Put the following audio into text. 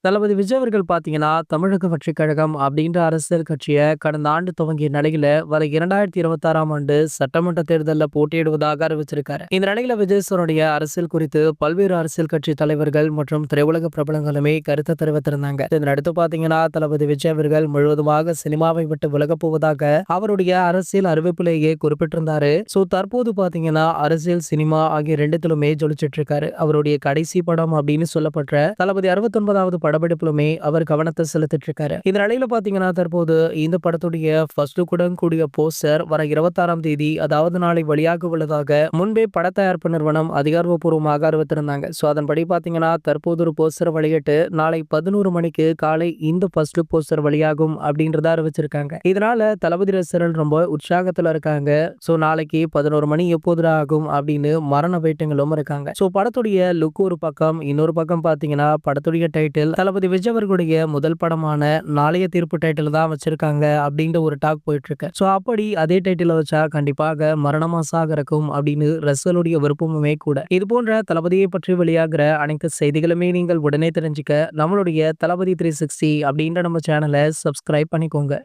தளபதி விஜய் அவர்கள் பார்த்தீங்கன்னா, தமிழக வெற்றிக் கழகம் அப்படின்ற அரசியல் கட்சிய கடந்த ஆண்டு துவங்கிய நிலையில வர 2026ஆம் ஆண்டு சட்டமன்ற தேர்தல்ல போட்டியிடுவதாக அறிவிச்சிருக்காரு. இந்த நிலையில விஜய் சாருடைய அரசியல் குறித்து பல்வேறு அரசியல் கட்சி தலைவர்கள் மற்றும் திரையுலக பிரபலங்களுமே கருத்து தெரிவித்திருந்தாங்க. இதனடுத்து பார்த்தீங்கன்னா, தளபதி விஜய் அவர்கள் முழுவதுமாக சினிமாவை விட்டு விலகப் போவதாக அவருடைய அரசியல் அறிவிப்பிலேயே குறிப்பிட்டிருந்தாரு. தற்போது பார்த்தீங்கன்னா, அரசியல், சினிமா ஆகிய 2த்திலுமே ஜொலிச்சிட்டு இருக்காரு. அவருடைய கடைசி படம் அப்படின்னு சொல்லப்பட்ட தளபதி 69வது படப்பிடிப்பிலுமே அவர் கவனத்தை செலுத்திட்டு இருக்காரு. இந்த நிலையில பாத்தீங்கன்னா, தற்போது இந்த படத்துடைய ஃபர்ஸ்ட் லுக்குடன் கூடிய போஸ்டர் வர 26ஆம் தேதி, அதாவது நாளை வெளியாக உள்ளதாக முன்பே பட தயாரிப்பு நிறுவனம் அதிகாரப்பூர்வமாக அறிவித்திருந்தாங்க. அதன்படி பாத்தீங்கன்னா, தற்போது ஒரு போஸ்டர் வெளியிட்டு நாளை 11 மணிக்கு காலை இந்த ஃபர்ஸ்ட் லுக் போஸ்டர் வெளியாகும் அப்படின்றத அறிவிச்சிருக்காங்க. இதனால தளபதி ரசிகர்கள் ரொம்ப உற்சாகத்துல இருக்காங்க. நாளைக்கு 11 மணி எப்போதுடா ஆகும் அப்படின்னு மரண வெயிட்டிங்களும் இருக்காங்க. படத்துடைய லுக் ஒரு பக்கம், இன்னொரு பக்கம் பாத்தீங்கன்னா படத்துடைய டைட்டில் தளபதி விஜய் அவர்களுடைய முதல் படமான நாளைய தீர்ப்பு டைட்டில் தான் வச்சிருக்காங்க அப்படின்ற ஒரு டாக் போயிட்டு இருக்கு. அப்படி அதே டைட்டில் வச்சா கண்டிப்பாக மரணமா சாகறக்கும் அப்படின்னு ரசிகர்களுடைய விருப்பமுமே கூட. இது போன்ற தளபதியை பற்றி வெளியாகிற அனைத்து செய்திகளுமே நீங்கள் உடனே தெரிஞ்சுக்க நம்மளுடைய தளபதி 360 அப்படின்ற நம்ம சேனலை சப்ஸ்கிரைப் பண்ணிக்கோங்க.